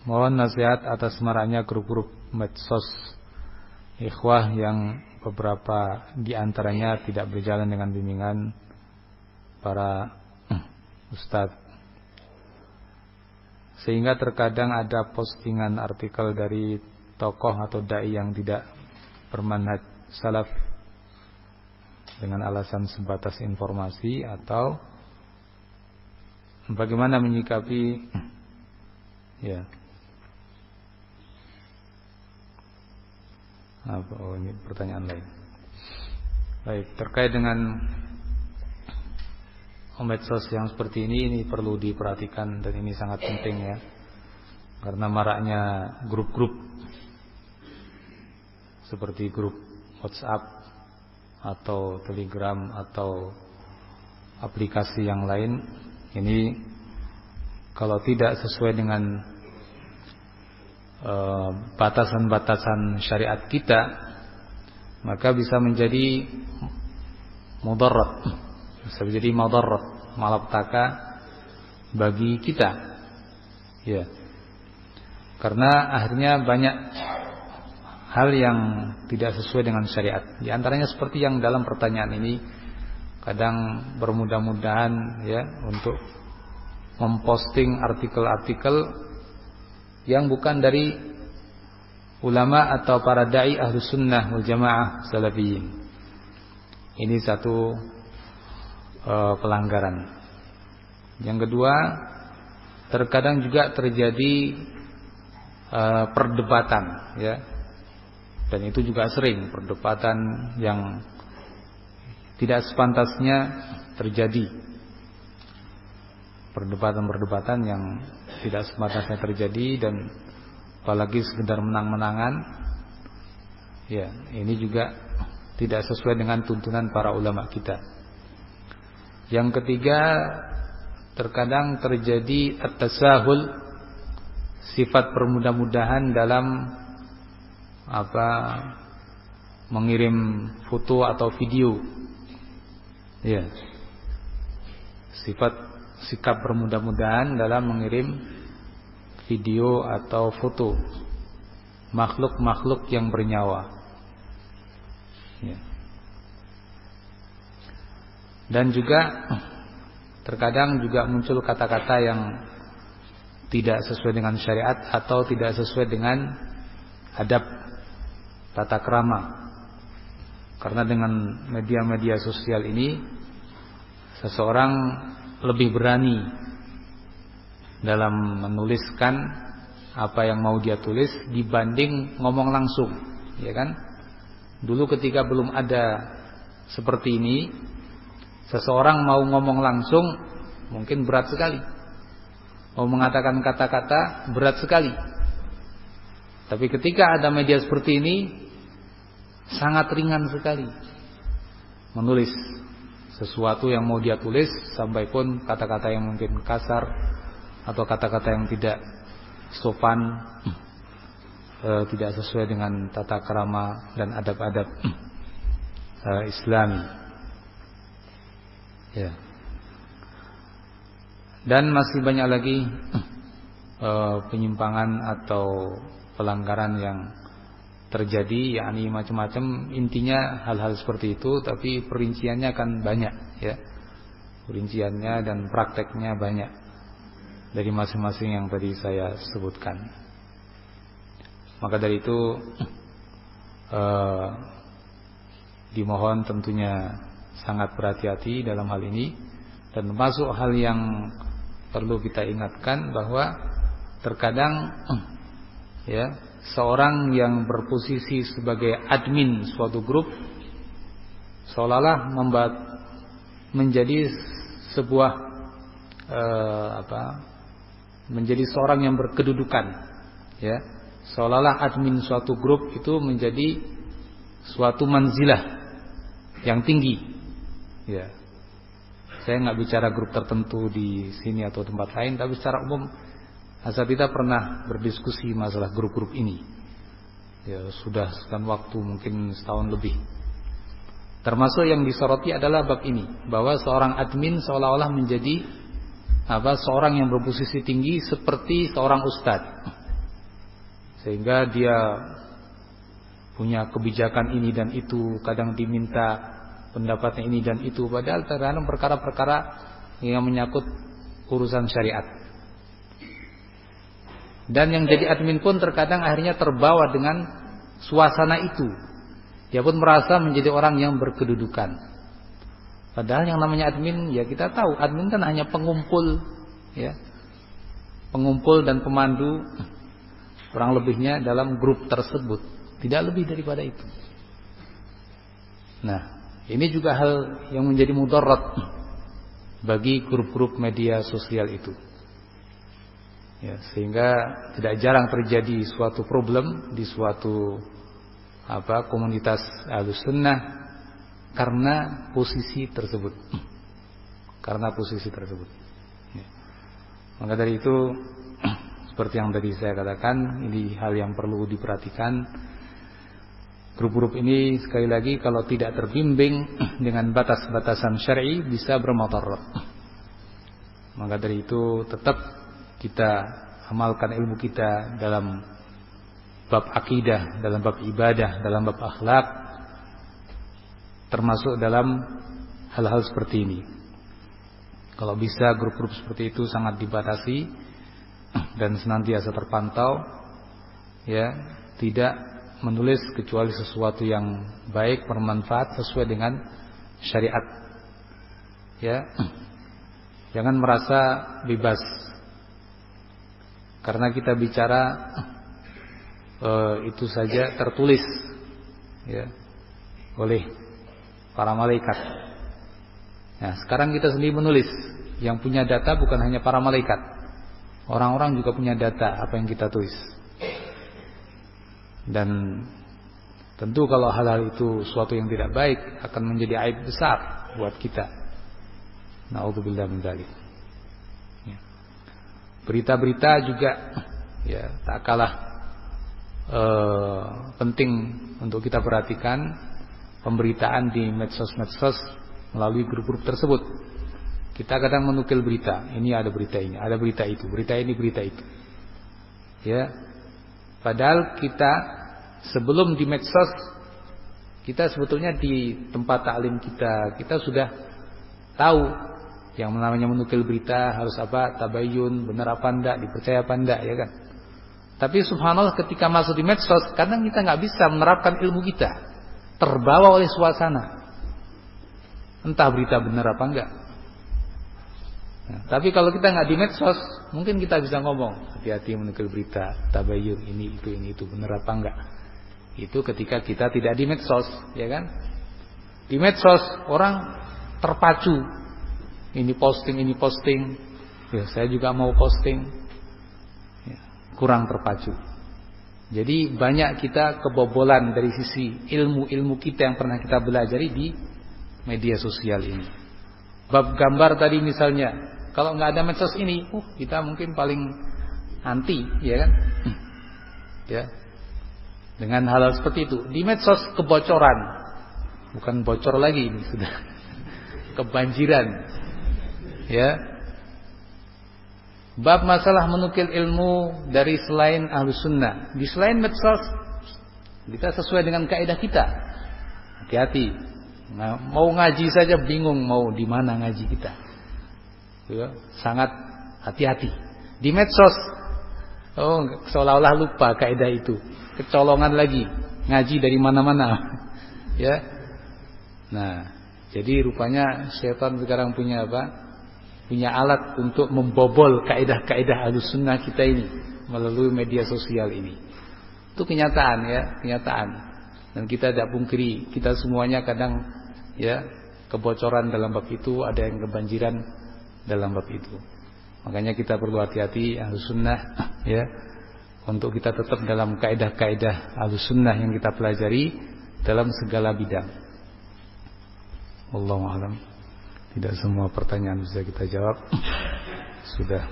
Mohon nasihat atas maraknya grup-grup medsos ikhwah yang beberapa di antaranya tidak berjalan dengan bimbingan para ustadz, sehingga terkadang ada postingan artikel dari tokoh atau dai yang tidak bermanhaj salaf dengan alasan sebatas informasi, atau bagaimana menyikapi ya. Oh, ini pertanyaan lain. Baik, terkait dengan medsos yang seperti ini perlu diperhatikan, dan ini sangat penting ya, karena maraknya grup-grup seperti grup WhatsApp atau Telegram atau aplikasi yang lain. Ini kalau tidak sesuai dengan batasan-batasan syariat kita, maka bisa menjadi mudarat, bisa menjadi madarat, malapetaka bagi kita ya, karena akhirnya banyak hal yang tidak sesuai dengan syariat. Di antaranya seperti yang dalam pertanyaan ini, kadang bermudah-mudahan ya untuk memposting artikel-artikel yang bukan dari ulama atau para dai ahlus sunnah wal jamaah salafiyin. Ini satu pelanggaran. Yang kedua, terkadang juga terjadi perdebatan ya, dan itu juga sering perdebatan yang tidak sepantasnya terjadi, perdebatan-perdebatan yang tidak sepantasnya terjadi, dan apalagi sekedar menang-menangan ya, ini juga tidak sesuai dengan tuntunan para ulama kita. Yang ketiga, terkadang terjadi at-tasahul, sifat permudah-mudahan dalam mengirim foto atau video ya, sikap bermudah-mudahan dalam mengirim video atau foto makhluk-makhluk yang bernyawa ya. Dan juga terkadang juga muncul kata-kata yang tidak sesuai dengan syariat atau tidak sesuai dengan adab tata krama, karena dengan media-media sosial ini seseorang lebih berani dalam menuliskan apa yang mau dia tulis dibanding ngomong langsung, ya kan? Dulu ketika belum ada seperti ini, seseorang mau ngomong langsung mungkin berat sekali, mau mengatakan kata-kata berat sekali. Tapi ketika ada media seperti ini, sangat ringan sekali menulis sesuatu yang mau dia tulis, sampai pun kata-kata yang mungkin kasar atau kata-kata yang tidak sopan, tidak sesuai dengan tata krama dan adab-adab Islami ya. Dan masih banyak lagi penyimpangan atau pelanggaran yang terjadi, yakni macam-macam. Intinya hal-hal seperti itu, tapi perinciannya kan banyak ya, perinciannya dan prakteknya banyak dari masing-masing yang tadi saya sebutkan. Maka dari itu dimohon tentunya sangat berhati-hati dalam hal ini, dan termasuk hal yang perlu kita ingatkan bahwa terkadang ya, seorang yang berposisi sebagai admin suatu grup seolah-olah menjadi sebuah menjadi seorang yang berkedudukan ya, seolah-olah admin suatu grup itu menjadi suatu manzilah yang tinggi ya. Saya nggak bicara grup tertentu di sini atau tempat lain, tapi secara umum Asatidz pernah berdiskusi masalah grup-grup ini ya, sudah sekian waktu, mungkin setahun lebih. Termasuk yang disoroti adalah bab ini, bahwa seorang admin seolah-olah menjadi seorang yang berposisi tinggi seperti seorang ustadz sehingga dia punya kebijakan ini dan itu, kadang diminta pendapatnya ini dan itu, padahal terkadang perkara-perkara yang menyangkut urusan syariat. Dan yang jadi admin pun terkadang akhirnya terbawa dengan suasana itu. Dia pun merasa menjadi orang yang berkedudukan. Padahal yang namanya admin, ya kita tahu admin kan hanya pengumpul, ya, pengumpul dan pemandu kurang lebihnya dalam grup tersebut, tidak lebih daripada itu. Nah, ini juga hal yang menjadi mudarat bagi grup-grup media sosial itu, ya, sehingga tidak jarang terjadi suatu problem di suatu komunitas Ahlussunnah karena posisi tersebut, karena posisi tersebut. Ya. Maka dari itu, seperti yang tadi saya katakan, ini hal yang perlu diperhatikan. Grup-grup ini sekali lagi kalau tidak terbimbing dengan batas-batasan syar'i bisa bermudarat. Maka dari itu tetap kita amalkan ilmu kita dalam bab akidah, dalam bab ibadah, dalam bab akhlak, termasuk dalam hal-hal seperti ini. Kalau bisa grup-grup seperti itu sangat dibatasi dan senantiasa terpantau, ya, tidak menulis kecuali sesuatu yang baik, bermanfaat sesuai dengan syariat. Ya. Jangan merasa bebas. Karena kita bicara itu saja tertulis, ya, oleh para malaikat. Nah, sekarang kita sendiri menulis. Yang punya data bukan hanya para malaikat. Orang-orang juga punya data apa yang kita tulis. Dan tentu kalau hal-hal itu suatu yang tidak baik akan menjadi aib besar buat kita. Na'udzubillah min dzalik. Berita-berita juga, ya, tak kalah penting untuk kita perhatikan. Pemberitaan di medsos-medsos melalui grup-grup tersebut. Kita kadang menukil berita, ini ada berita ini, ada berita itu, berita ini, berita itu. Ya. Padahal kita sebelum di medsos, kita sebetulnya di tempat taklim kita sudah tahu yang namanya menukil berita harus apa, tabayyun, benar apa enggak, dipercaya apa enggak, ya kan. Tapi subhanallah ketika masuk di medsos, kadang kita nggak bisa menerapkan ilmu kita. Terbawa oleh suasana, entah berita benar apa enggak. Nah, tapi kalau kita nggak di medsos, mungkin kita bisa ngomong, hati-hati menukil berita, tabayyun, ini itu benar apa enggak. Itu ketika kita tidak di medsos, ya kan? Di medsos orang terpacu, ini posting, ya saya juga mau posting, ya, kurang terpacu. Jadi banyak kita kebobolan dari sisi ilmu-ilmu kita yang pernah kita belajari di media sosial ini. Bab gambar tadi misalnya, kalau nggak ada medsos ini, kita mungkin paling anti, ya kan? Ya. Dengan hal-hal seperti itu. Di medsos kebocoran, bukan bocor lagi ini sudah kebanjiran, ya. Bab masalah menukil ilmu dari selain Ahlussunnah, di selain medsos, kita sesuai dengan kaidah kita. Hati-hati. Nah, mau ngaji saja bingung mau di mana ngaji kita. Ya, sangat hati-hati. Di medsos, seolah-olah lupa kaidah itu. Kecolongan lagi, ngaji dari mana-mana. Ya. Nah, jadi rupanya syaitan sekarang punya apa? Punya alat untuk membobol kaidah-kaidah Ahlussunnah kita ini melalui media sosial ini. Itu kenyataan, ya, kenyataan. Dan kita tidak pungkiri, kita semuanya kadang, ya, kebocoran dalam bab itu, ada yang kebanjiran dalam bab itu. Makanya kita perlu hati-hati Ahlussunnah, ya, untuk kita tetap dalam kaidah-kaidah Ahlussunnah yang kita pelajari dalam segala bidang. Wallahu a'lam. Tidak semua pertanyaan bisa kita jawab. Sudah